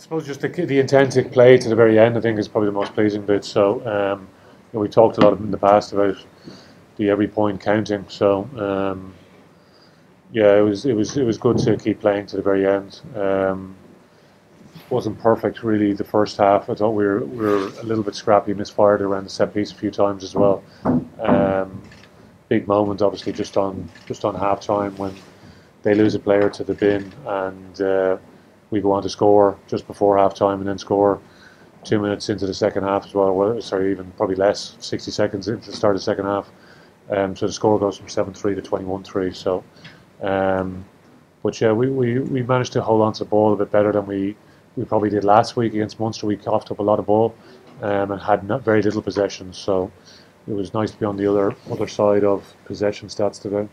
suppose just the intent to play to the very end, I think, is probably the most pleasing bit. So, we talked a lot in the past about the every point counting. So, yeah, it was good to keep playing to the very end. Wasn't perfect really the first half. I thought we were a little bit scrappy, misfired around the set piece a few times as well. Um, Big moment, obviously, just on half time when they lose a player to the bin, and we go on to score just before half time, and then score 2 minutes into the second half as well. Well, sorry, even probably less, 60 seconds into the start of the second half. So the score goes from 7-3 to 21-3. So, um, but yeah, we managed to hold on to the ball a bit better than we probably did last week against Munster. We coughed up a lot of ball, and had very little possession. So it was nice to be on the other side of possession stats today.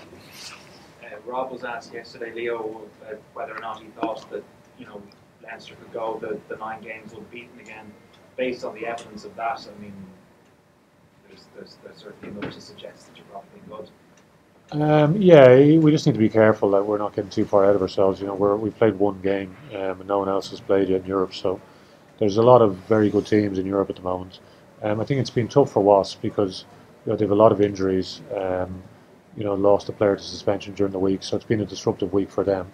Rob was asked yesterday, Leo, whether or not he thought that Leinster could go the 9 games unbeaten again. Based on the evidence of that, I mean, there's certainly enough to suggest that you're probably good. Yeah, we just need to be careful that we're not getting too far out of ourselves. We played one game, and no one else has played yet in Europe. So there's a lot of very good teams in Europe at the moment. I think it's been tough for Wasps because they have a lot of injuries. Lost a player to suspension during the week, so it's been a disruptive week for them.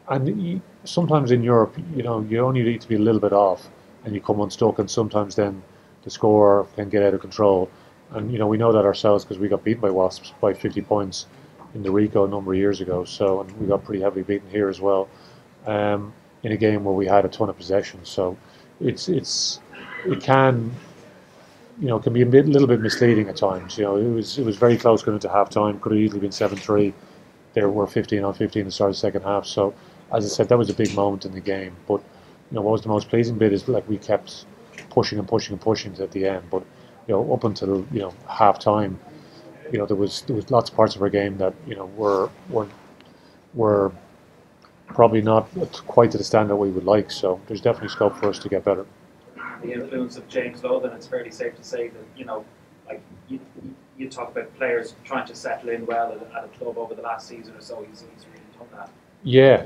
And sometimes in Europe, you only need to be a little bit off, and you come unstuck, and sometimes then the score can get out of control. And we know that ourselves because we got beaten by Wasps by 50 points in the Rico a number of years ago. So, and we got pretty heavily beaten here as well, in a game where we had a ton of possession. So it can can be little bit misleading at times. It was very close going into half time. Could have easily been 7-3. There were 15 on 15 to start the second half. So, as I said, that was a big moment in the game. But what was the most pleasing bit is we kept pushing and pushing and pushing at the end. But up until half time, there was lots of parts of our game that were probably not quite to the standard we would like. So there's definitely scope for us to get better. The influence of James Lowe, then it's fairly safe to say that like you talk about players trying to settle in well at a club over the last season or so. He's really done that. Yeah,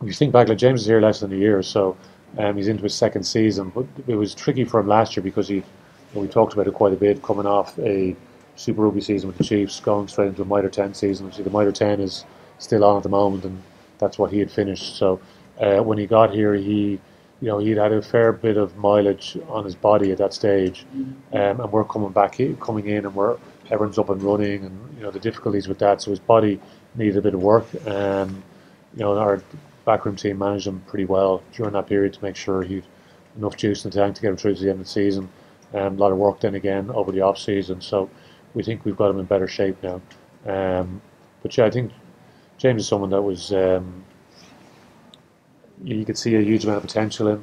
if you think back, like James is here less than a year, so he's into his second season. But it was tricky for him last year because we talked about it quite a bit, coming off a Super Rugby season with the Chiefs, going straight into a Mitre 10 season. Obviously, the Mitre 10 is still on at the moment, and that's what he had finished. So when he got here, he'd had a fair bit of mileage on his body at that stage, and we're coming in, and everyone's up and running, and the difficulties with that. So his body needed a bit of work. Our backroom team managed him pretty well during that period to make sure he'd enough juice in the tank to get him through to the end of the season. A lot of work then again over the off season, so we think we've got him in better shape now. But yeah, I think James is someone that was. You could see a huge amount of potential in.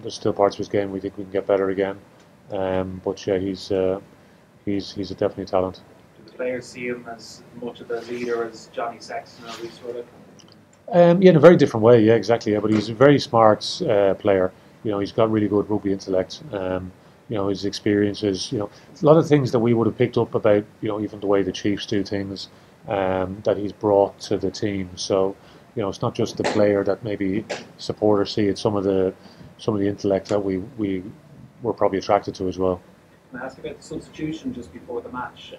There's still parts of his game we think we can get better again. But yeah, he's a definitely talent. Do the players see him as much of a leader as Johnny Sexton or Reece Ruddock? Yeah, in a very different way. Yeah, exactly. Yeah, but he's a very smart player. He's got really good rugby intellect. His experiences. A lot of things that we would have picked up about. Even the way the Chiefs do things. That he's brought to the team. So. It's not just the player that maybe supporters see. It's some of the intellect that we were probably attracted to as well. Can I ask about the substitution just before the match,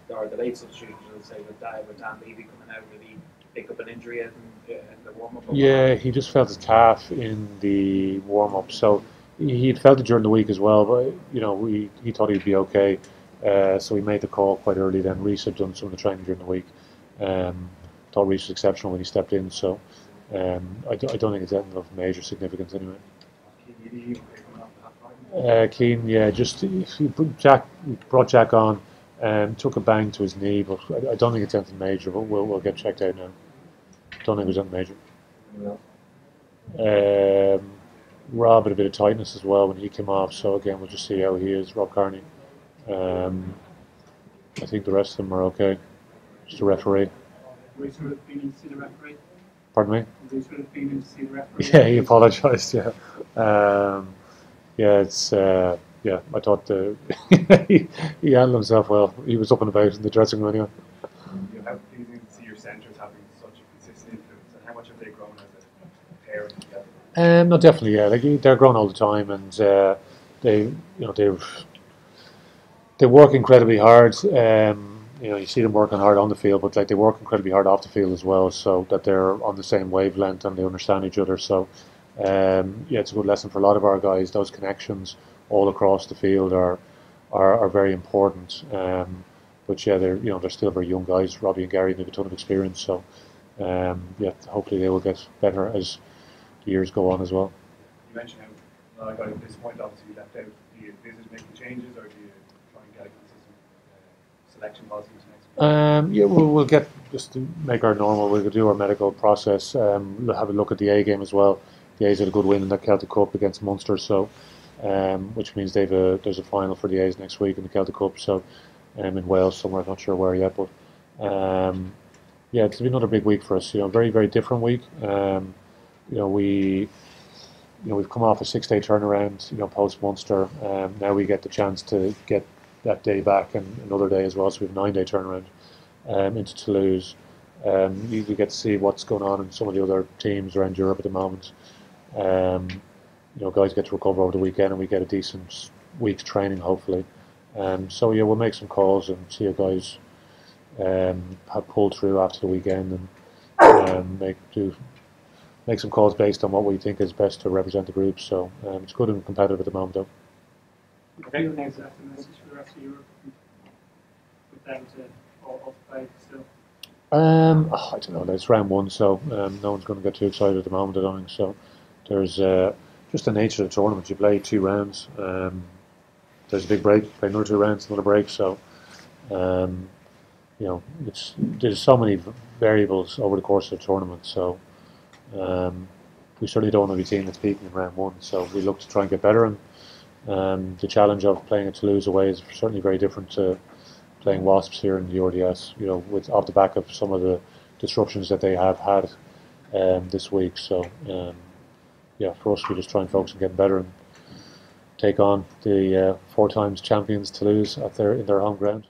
or the late substitution? I'll say with Dan Levy coming out, really pick up an injury in the warm up. Yeah, he just felt his calf in the warm up, so he'd felt it during the week as well. But he thought he'd be okay, so he made the call quite early. Then Reece had done some of the training during the week. Thought Reece was exceptional when he stepped in, so I don't think it's anything of major significance anyway. Keane, yeah, just he brought Jack on, took a bang to his knee, but I don't think it's anything major. But we'll get checked out now. Don't think it was anything major. Rob had a bit of tightness as well when he came off, so again we'll just see how he is. Rob Carney. I think the rest of them are okay. Just a referee. Reece would have been in to see the referee. Pardon me? Reece would have been in to see the referee. Yeah, he apologised. Yeah, it's yeah. I thought he handled himself well. He was up and about in the dressing room anyway. How pleasing to see your centres having such a consistent influence, and how much have they grown as a pair together? No, definitely, yeah. Like they're growing all the time, and they work incredibly hard. You see them working hard on the field, but like they work incredibly hard off the field as well, so that they're on the same wavelength and they understand each other. So, yeah, it's a good lesson for a lot of our guys. Those connections all across the field are very important. But yeah, they're still very young guys. Robbie and Gary, they have a ton of experience. So, yeah, hopefully they will get better as the years go on as well. You mentioned how a lot of guys at this point obviously you left out. Do you envisage making changes, or do you try and get a consistent selection policy into next week? Yeah, we'll get just to make our normal. We'll do our medical process. We'll have a look at the A game as well. The A's had a good win in that Celtic Cup against Munster, so which means there's a final for the A's next week in the Celtic Cup. So in Wales somewhere, I'm not sure where yet, but yeah, it'll be another big week for us. Very very different week. We we've come off a 6-day turnaround, post Munster. Now we get the chance to get that day back and another day as well. So we have a 9-day turnaround into Toulouse. You get to see what's going on in some of the other teams around Europe at the moment. Guys get to recover over the weekend, and we get a decent week's training, hopefully. So yeah, we'll make some calls and see how guys have pulled through after the weekend, and make some calls based on what we think is best to represent the group. So it's good and competitive at the moment, though. Okay. Your next after message for the rest of Europe, with them to all play still. I don't know. It's round one, so no one's going to get too excited at the moment, I don't think. So there's just the nature of the tournament. You play 2 rounds. There's a big break. You play another 2 rounds, another break. So there's so many variables over the course of the tournament. So we certainly don't want to be a team that's peaking in round one. So we look to try and get better. And the challenge of playing at Toulouse away is certainly very different to playing Wasps here in the RDS, with off the back of some of the disruptions that they have had this week. So, yeah, for us, we just try and focus on getting better and take on the 4 times champions Toulouse in their home ground.